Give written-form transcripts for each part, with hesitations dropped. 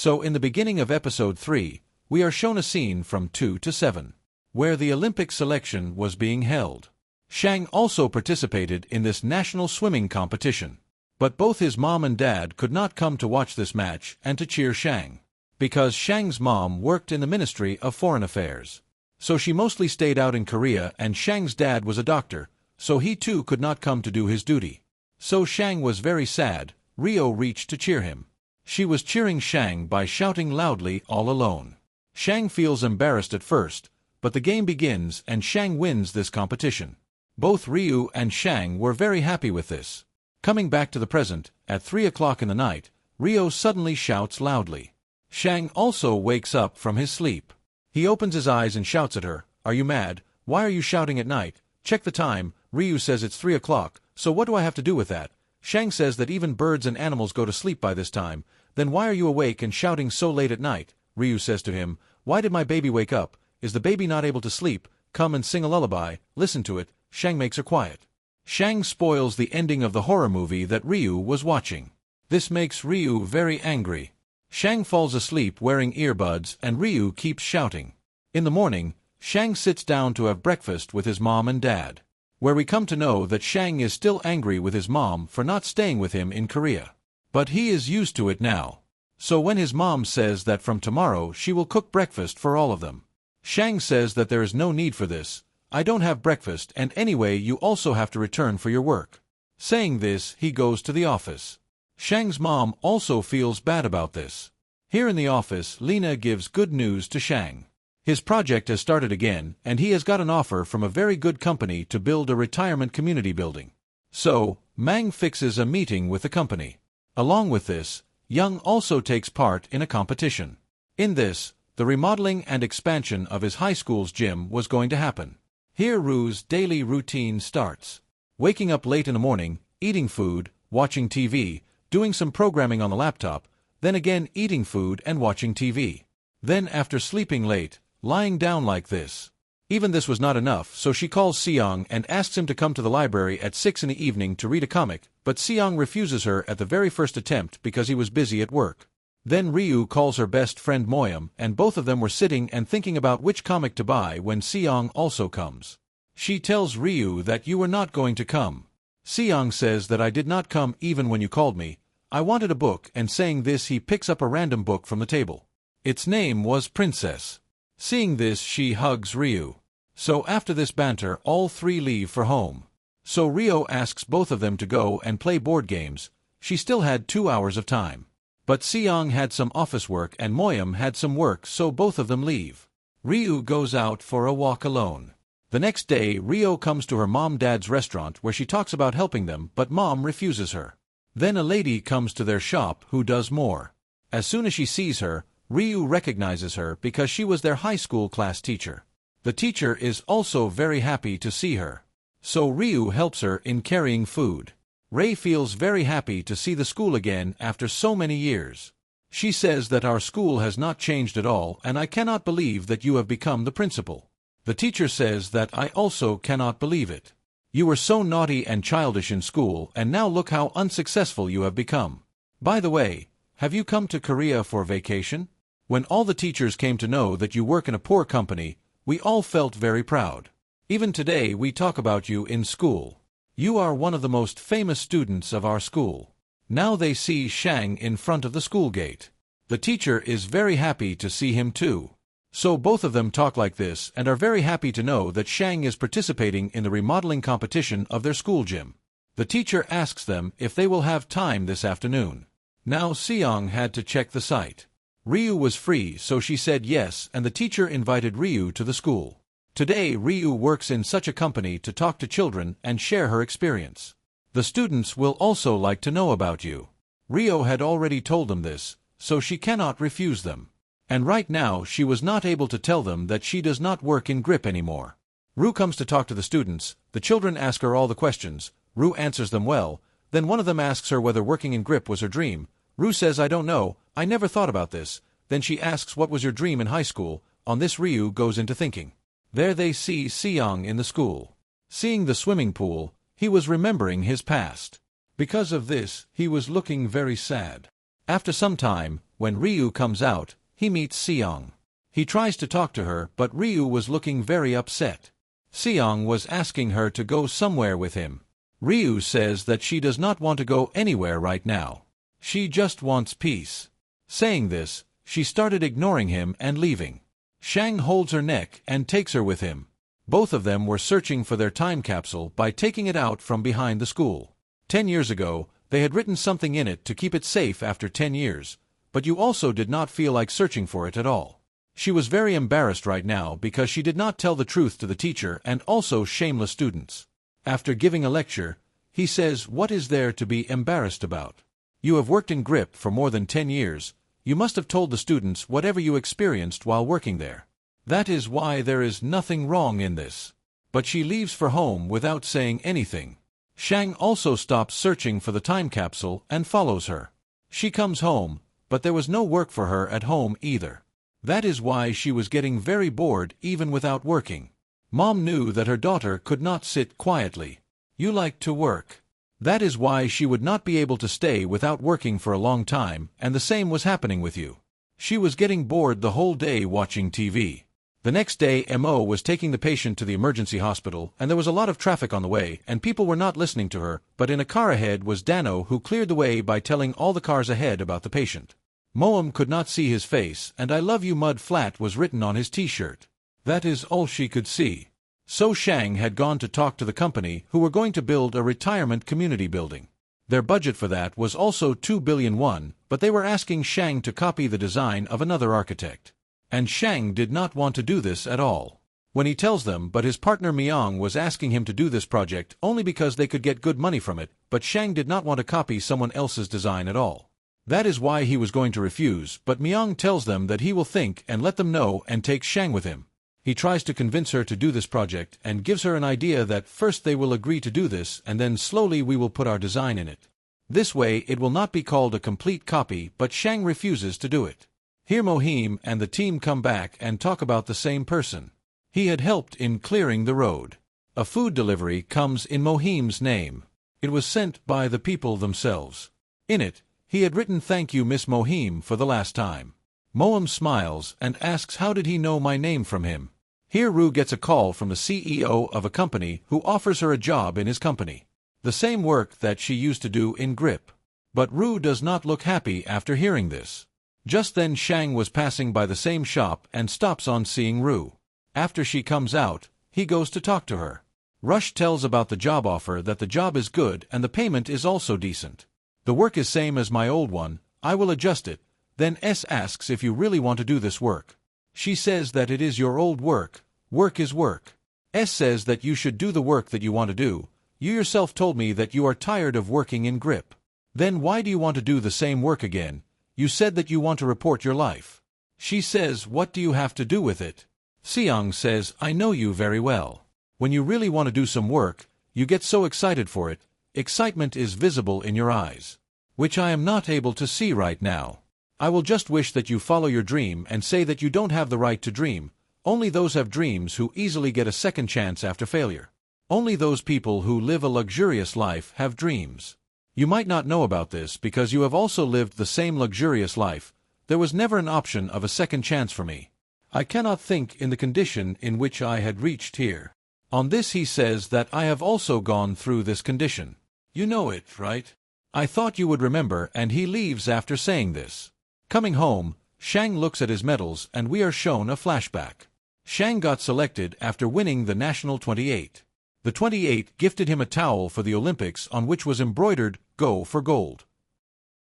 So in the beginning of episode 3, we are shown a scene from 2 to 7, where the Olympic selection was being held. Shang also participated in this national swimming competition. But both his mom and dad could not come to watch this match and to cheer Shang, because Shang's mom worked in the Ministry of Foreign Affairs. So she mostly stayed out in Korea, and Shang's dad was a doctor, so he too could not come to do his duty. So Shang was very sad. Ryo reached to cheer him. She was cheering Shang by shouting loudly all alone. Shang feels embarrassed at first, but the game begins and Shang wins this competition. Both Ryu and Shang were very happy with this. Coming back to the present, at 3 o'clock in the night, Ryo suddenly shouts loudly. Shang also wakes up from his sleep. He opens his eyes and shouts at her, "Are you mad? Why are you shouting at night? Check the time." Ryu says it's 3 o'clock, so what do I have to do with that? Shang says that even birds and animals go to sleep by this time. Then why are you awake and shouting so late at night? Ryu says to him, "Why did my baby wake up? Is the baby not able to sleep? Come and sing a lullaby, listen to it." Shang makes her quiet. Shang spoils the ending of the horror movie that Ryu was watching. This makes Ryu very angry. Shang falls asleep wearing earbuds and Ryu keeps shouting. In the morning, Shang sits down to have breakfast with his mom and dad, where we come to know that Shang is still angry with his mom for not staying with him in Korea. But he is used to it now. So when his mom says that from tomorrow she will cook breakfast for all of them, Shang says that there is no need for this. "I don't have breakfast, and anyway you also have to return for your work." Saying this, he goes to the office. Shang's mom also feels bad about this. Here in the office, Lena gives good news to Shang. His project has started again, and he has got an offer from a very good company to build a retirement community building. So, Mang fixes a meeting with the company. Along with this, Young also takes part in a competition. In this, the remodeling and expansion of his high school's gym was going to happen. Here Ru's daily routine starts. Waking up late in the morning, eating food, watching TV, doing some programming on the laptop, then again eating food and watching TV. Then after sleeping late, lying down like this. Even this was not enough, so she calls Seong and asks him to come to the library at 6 in the evening to read a comic, but Seong refuses her at the very first attempt because he was busy at work. Then Ryu calls her best friend Moyam, and both of them were sitting and thinking about which comic to buy when Seong also comes. She tells Ryu that you were not going to come. Seong says that I did not come even when you called me. I wanted a book, and saying this he picks up a random book from the table. Its name was Princess. Seeing this she hugs Ryu. So after this banter all three leave for home. So Ryo asks both of them to go and play board games. She still had 2 hours of time. But Seong had some office work and Moyam had some work, so both of them leave. Ryu goes out for a walk alone. The next day Ryo comes to her mom-dad's restaurant where she talks about helping them, but mom refuses her. Then a lady comes to their shop who does more. As soon as she sees her, Ryu recognizes her because she was their high school class teacher. The teacher is also very happy to see her. So Ryu helps her in carrying food. Ray feels very happy to see the school again after so many years. She says that our school has not changed at all and I cannot believe that you have become the principal. The teacher says that I also cannot believe it. You were so naughty and childish in school and now look how unsuccessful you have become. By the way, have you come to Korea for vacation? When all the teachers came to know that you work in a poor company, we all felt very proud. Even today we talk about you in school. You are one of the most famous students of our school. Now they see Shang in front of the school gate. The teacher is very happy to see him too. So both of them talk like this and are very happy to know that Shang is participating in the remodeling competition of their school gym. The teacher asks them if they will have time this afternoon. Now Seong had to check the site. Ryu was free, so she said yes, and the teacher invited Ryu to the school. Today Ryu works in such a company to talk to children and share her experience. The students will also like to know about you. Ryo had already told them this, so she cannot refuse them. And right now she was not able to tell them that she does not work in grip anymore. Ru comes to talk to the students. The children ask her all the questions. Ru answers them well. Then one of them asks her whether working in grip was her dream. Ru says, "I don't know, I never thought about this." Then she asks what was your dream in high school. On this Ryu goes into thinking. There they see Seong in the school. Seeing the swimming pool, he was remembering his past. Because of this, he was looking very sad. After some time, When Ryu comes out, he meets Seong. He tries to talk to her, but Ryu was looking very upset. Seong was asking her to go somewhere with him. Ryu says that she does not want to go anywhere right now. She just wants peace. Saying this, she started ignoring him and leaving. Shang holds her neck and takes her with him. Both of them were searching for their time capsule by taking it out from behind the school. 10 years ago, they had written something in it to keep it safe after 10 years, but you also did not feel like searching for it at all. She was very embarrassed right now because she did not tell the truth to the teacher and also shameless students. After giving a lecture, he says, "What is there to be embarrassed about? You have worked in GRIP for more than 10 years. You must have told the students whatever you experienced while working there. That is why there is nothing wrong in this." But she leaves for home without saying anything. Shang also stops searching for the time capsule and follows her. She comes home, but there was no work for her at home either. That is why she was getting very bored even without working. Mom knew that her daughter could not sit quietly. "You like to work." That is why she would not be able to stay without working for a long time, and the same was happening with you. She was getting bored the whole day watching TV. The next day, Mo was taking the patient to the emergency hospital, and there was a lot of traffic on the way, and people were not listening to her, but in a car ahead was Dano, who cleared the way by telling all the cars ahead about the patient. Moam could not see his face, and "I love you mud flat" was written on his t-shirt. That is all she could see. So Shang had gone to talk to the company who were going to build a retirement community building. Their budget for that was also 2 billion won, but they were asking Shang to copy the design of another architect. And Shang did not want to do this at all. When he tells them, but his partner Myung was asking him to do this project only because they could get good money from it, but Shang did not want to copy someone else's design at all. That is why he was going to refuse, but Myung tells them that he will think and let them know and takes Shang with him. He tries to convince her to do this project and gives her an idea that first they will agree to do this and then slowly we will put our design in it. This way it will not be called a complete copy, but Shang refuses to do it. Here Mohim and the team come back and talk about the same person. He had helped in clearing the road. A food delivery comes in Mohim's name. It was sent by the people themselves. In it, he had written "Thank you, Miss Mohim," for the last time. Moam smiles and asks how did he know my name from him. Here Rue gets a call from the CEO of a company who offers her a job in his company. The same work that she used to do in GRIP. But Rue does not look happy after hearing this. Just then Shang was passing by the same shop and stops on seeing Rue. After she comes out, he goes to talk to her. Rush tells about the job offer, that the job is good and the payment is also decent. The work is same as my old one, I will adjust it. Then S asks if you really want to do this work. She says that it is your old work, work is work. S says that you should do the work that you want to do. You yourself told me that you are tired of working in GRIP. Then why do you want to do the same work again? You said that you want to report your life. She says, what do you have to do with it? Seong says, I know you very well. When you really want to do some work, you get so excited for it. Excitement is visible in your eyes, which I am not able to see right now. I will just wish that you follow your dream and say that you don't have the right to dream. Only those have dreams who easily get a second chance after failure. Only those people who live a luxurious life have dreams. You might not know about this because you have also lived the same luxurious life. There was never an option of a second chance for me. I cannot think in the condition in which I had reached here. On this he says that I have also gone through this condition. You know it, right? I thought you would remember, and he leaves after saying this. Coming home, Shang looks at his medals and we are shown a flashback. Shang got selected after winning the National 28. The 28 gifted him a towel for the Olympics on which was embroidered, "Go for Gold."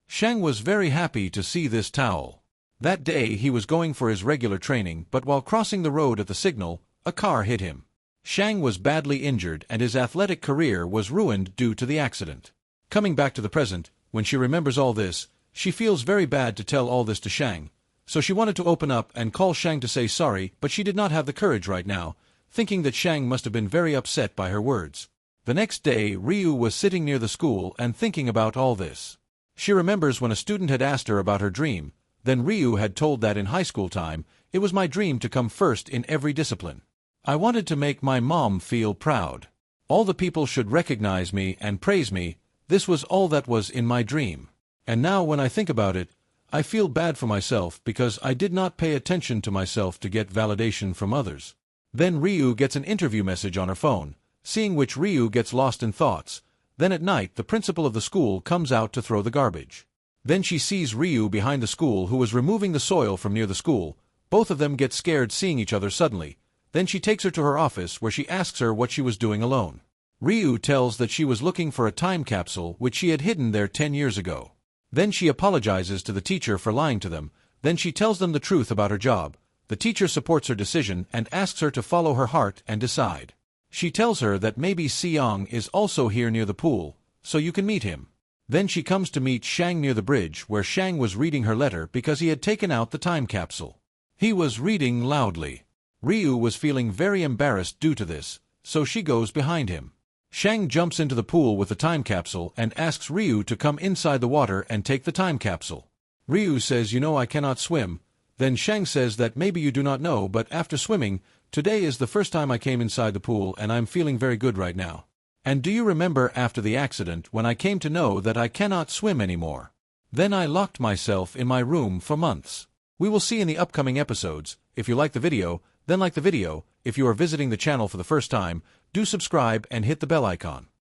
Shang was very happy to see this towel. That day he was going for his regular training, but while crossing the road at the signal, a car hit him. Shang was badly injured and his athletic career was ruined due to the accident. Coming back to the present, when she remembers all this, she feels very bad to tell all this to Shang, so she wanted to open up and call Shang to say sorry, but she did not have the courage right now, thinking that Shang must have been very upset by her words. The next day, Ryu was sitting near the school and thinking about all this. She remembers when a student had asked her about her dream, then Ryu had told that in high school time, it was my dream to come first in every discipline. I wanted to make my mom feel proud. All the people should recognize me and praise me. This was all that was in my dream. And now when I think about it, I feel bad for myself because I did not pay attention to myself to get validation from others. Then Ryu gets an interview message on her phone, seeing which Ryu gets lost in thoughts. Then at night the principal of the school comes out to throw the garbage. Then she sees Ryu behind the school who was removing the soil from near the school. Both of them get scared seeing each other suddenly. Then she takes her to her office where she asks her what she was doing alone. Ryu tells that she was looking for a time capsule which she had hidden there 10 years ago. Then she apologizes to the teacher for lying to them. Then she tells them the truth about her job. The teacher supports her decision and asks her to follow her heart and decide. She tells her that maybe Seong is also here near the pool, so you can meet him. Then she comes to meet Shang near the bridge where Shang was reading her letter because he had taken out the time capsule. He was reading loudly. Ryu was feeling very embarrassed due to this, so she goes behind him. Shang jumps into the pool with the time capsule and asks Ryu to come inside the water and take the time capsule. Ryu says, I cannot swim. Then Shang says that maybe you do not know, but after swimming, today is the first time I came inside the pool and I'm feeling very good right now. And do you remember after the accident when I came to know that I cannot swim anymore? Then I locked myself in my room for months. We will see in the upcoming episodes. If you like the video, then like the video. If you are visiting the channel for the first time, do subscribe and hit the bell icon.